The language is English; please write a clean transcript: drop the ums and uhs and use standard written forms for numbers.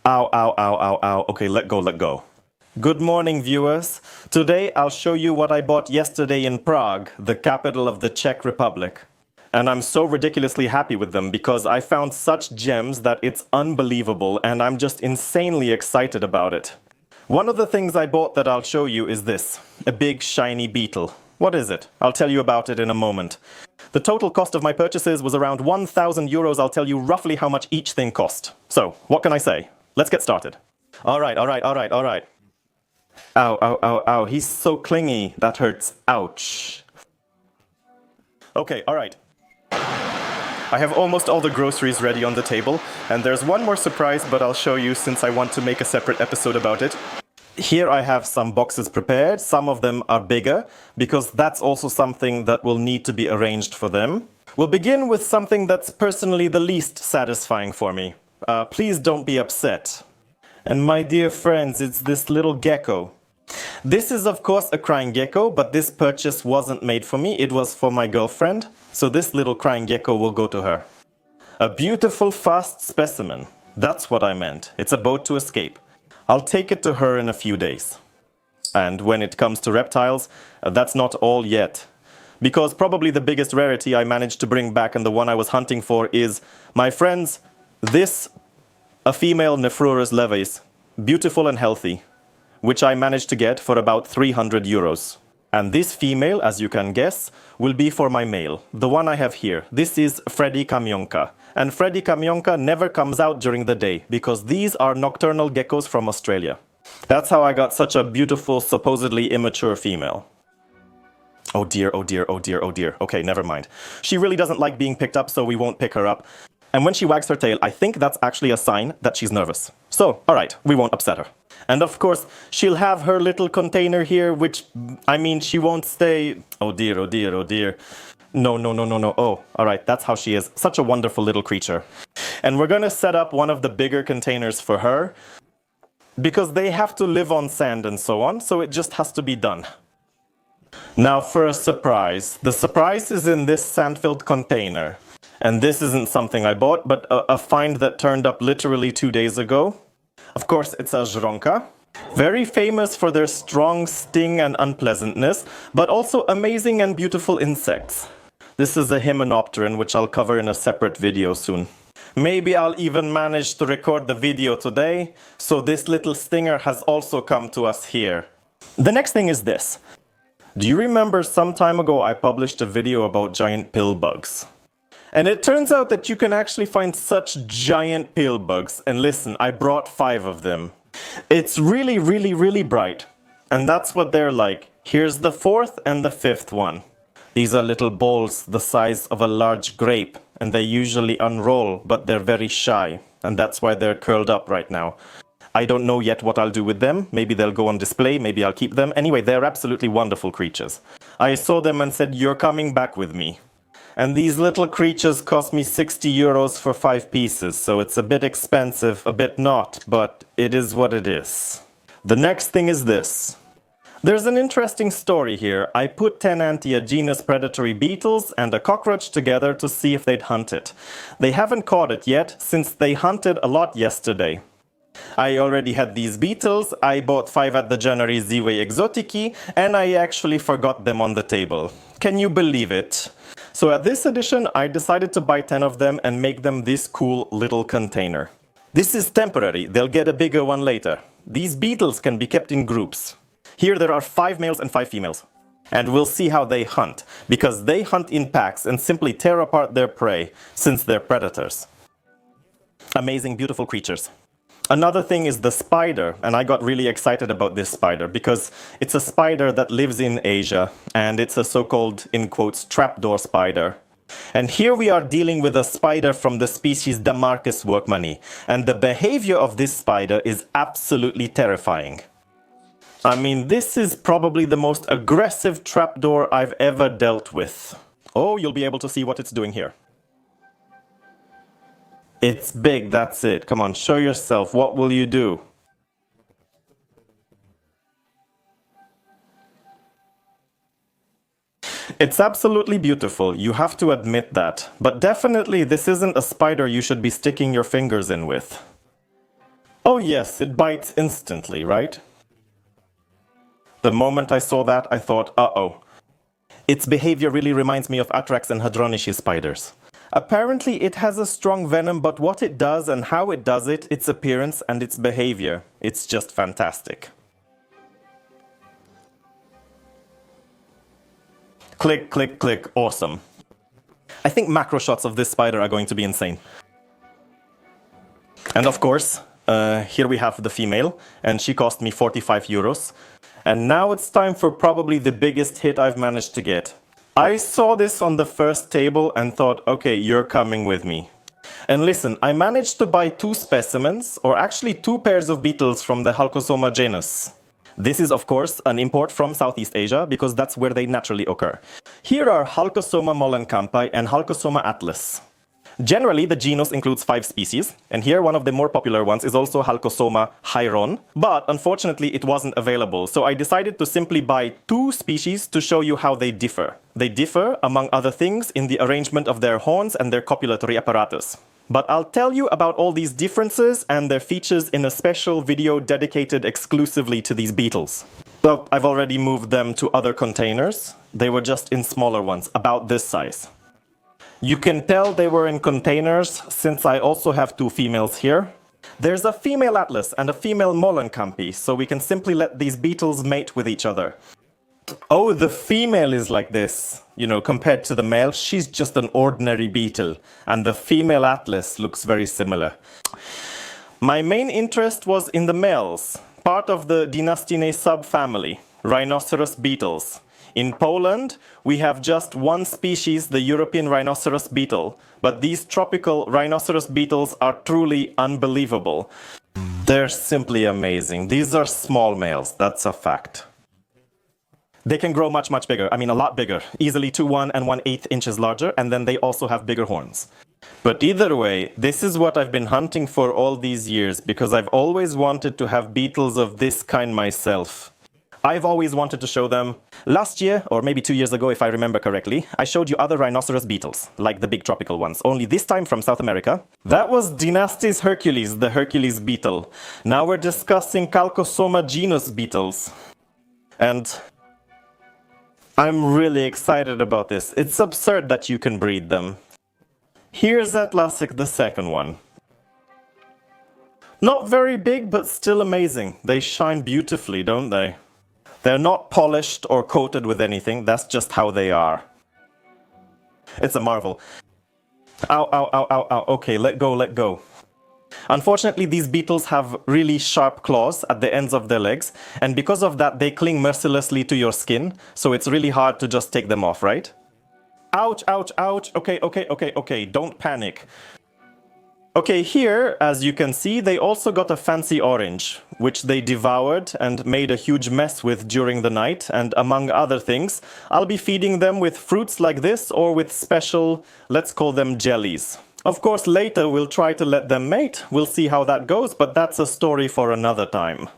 Ow, ow, ow, ow, ow. Okay, let go, let go. Good morning, viewers. Today I'll show you what I bought yesterday in Prague, the capital of the Czech Republic. And I'm so ridiculously happy with them because I found such gems that it's unbelievable and I'm just insanely excited about it. One of the things I bought that I'll show you is this, a big shiny beetle. What is it? I'll tell you about it in a moment. The total cost of my purchases was around 1,000 euros. I'll tell you roughly how much each thing cost. So, what can I say? Let's get started. All right. Ow, ow, ow, ow. He's so clingy. That hurts. Ouch. Okay, all right. I have almost all the groceries ready on the table, and there's one more surprise, but I'll show you since I want to make a separate episode about it. Here I have some boxes prepared. Some of them are bigger, because that's also something that will need to be arranged for them. We'll begin with something that's personally the least satisfying for me. Please don't be upset. And my dear friends, it's this little gecko. This is of course a crying gecko, but this purchase wasn't made for me, it was for my girlfriend. So this little crying gecko will go to her. A beautiful fast specimen. That's what I meant. It's a boat to escape. I'll take it to her in a few days. And when it comes to reptiles, that's not all yet. Because probably the biggest rarity I managed to bring back and the one I was hunting for is, my friends, a female Nephrurus levis, beautiful and healthy, which I managed to get for about 300 euros. And this female, as you can guess, will be for my male, the one I have here. This is Freddy Kamionka. And Freddy Kamionka never comes out during the day, because these are nocturnal geckos from Australia. That's how I got such a beautiful, supposedly immature female. Oh dear, oh dear, oh dear, oh dear. Okay, never mind. She really doesn't like being picked up, so we won't pick her up. And when she wags her tail, I think that's actually a sign that she's nervous. So, alright, we won't upset her. And of course, she'll have her little container here, which, I mean, she won't stay... Oh dear, oh dear, oh dear. No. Oh, alright, that's how she is. Such a wonderful little creature. And we're gonna set up one of the bigger containers for her, because they have to live on sand and so on, so it just has to be done. Now for a surprise. The surprise is in this sand-filled container. And this isn't something I bought, but a find that turned up literally 2 days ago. Of course, it's a żronka. Very famous for their strong sting and unpleasantness, but also amazing and beautiful insects. This is a hymenopteran, which I'll cover in a separate video soon. Maybe I'll even manage to record the video today, so this little stinger has also come to us here. The next thing is this. Do you remember some time ago I published a video about giant pill bugs? And it turns out that you can actually find such giant pill bugs. And listen, I brought 5 of them. It's really bright. And that's what they're like. Here's the 4th and the 5th one. These are little balls the size of a large grape. And they usually unroll, but they're very shy. And that's why they're curled up right now. I don't know yet what I'll do with them. Maybe they'll go on display, maybe I'll keep them. Anyway, they're absolutely wonderful creatures. I saw them and said, you're coming back with me. And these little creatures cost me 60 euros for 5 pieces, so it's a bit expensive, a bit not, but it is what it is. The next thing is this. There's an interesting story here. I put 10 genus predatory beetles and a cockroach together to see if they'd hunt it. They haven't caught it yet, since they hunted a lot yesterday. I already had these beetles, I bought 5 at the January Ziwe Exotiki, and I actually forgot them on the table. Can you believe it? So at this edition, I decided to buy 10 of them and make them this cool little container. This is temporary, they'll get a bigger one later. These beetles can be kept in groups. Here there are 5 males and 5 females. And we'll see how they hunt, because they hunt in packs and simply tear apart their prey, since they're predators. Amazing, beautiful creatures. Another thing is the spider, and I got really excited about this spider because it's a spider that lives in Asia, and it's a so-called, in quotes, trapdoor spider. And here we are dealing with a spider from the species Damarcus workmani, and the behavior of this spider is absolutely terrifying. I mean, this is probably the most aggressive trapdoor I've ever dealt with. Oh, you'll be able to see what it's doing here. It's big, that's it. Come on, show yourself. What will you do? It's absolutely beautiful, you have to admit that. But definitely this isn't a spider you should be sticking your fingers in with. Oh yes, it bites instantly, right? The moment I saw that, I thought, uh-oh. Its behavior really reminds me of Atrax and Hadronici spiders. Apparently it has a strong venom, but what it does and how it does it, its appearance and its behavior, it's just fantastic. Click, click, click, awesome. I think macro shots of this spider are going to be insane. And of course, here we have the female, and she cost me 45 euros. And now it's time for probably the biggest hit I've managed to get. I saw this on the first table and thought, okay, you're coming with me. And listen, I managed to buy 2 specimens, or actually 2 pairs of beetles from the Halcosoma genus. This is, of course, an import from Southeast Asia, because that's where they naturally occur. Here are Halcosoma mollencampi and Halcosoma atlas. Generally, the genus includes 5 species, and here one of the more popular ones is also Halcosoma hyron, but unfortunately it wasn't available, so I decided to simply buy 2 species to show you how they differ. They differ, among other things, in the arrangement of their horns and their copulatory apparatus. But I'll tell you about all these differences and their features in a special video dedicated exclusively to these beetles. So I've already moved them to other containers. They were just in smaller ones, about this size. You can tell they were in containers since I also have 2 females here. There's a female atlas and a female mollencampi, so we can simply let these beetles mate with each other. Oh, the female is like this. You know, compared to the male, she's just an ordinary beetle, and the female atlas looks very similar. My main interest was in the males, part of the Dynastinae subfamily, rhinoceros beetles. In Poland, we have just one species, the European rhinoceros beetle, but these tropical rhinoceros beetles are truly unbelievable. They're simply amazing. These are small males, that's a fact. They can grow much, much bigger. I mean, a lot bigger. Easily 1 1/8 inches larger, and then they also have bigger horns. But either way, this is what I've been hunting for all these years, because I've always wanted to have beetles of this kind myself. I've always wanted to show them. Last year, or maybe 2 years ago if I remember correctly, I showed you other rhinoceros beetles, like the big tropical ones, only this time from South America. That was Dynastis hercules, the Hercules beetle. Now we're discussing Calcosoma genus beetles. And I'm really excited about this. It's absurd that you can breed them. Here's Atlassic, the second one. Not very big, but still amazing. They shine beautifully, don't they? They're not polished or coated with anything, that's just how they are. It's a marvel. Ow, ow, ow, ow, ow. Okay, let go, let go. Unfortunately, these beetles have really sharp claws at the ends of their legs, and because of that, they cling mercilessly to your skin, so it's really hard to just take them off, right? Ouch, ouch, ouch. Okay, don't panic. Okay, here, as you can see, they also got a fancy orange, which they devoured and made a huge mess with during the night, and among other things, I'll be feeding them with fruits like this or with special, let's call them jellies. Of course, later we'll try to let them mate, we'll see how that goes, but that's a story for another time.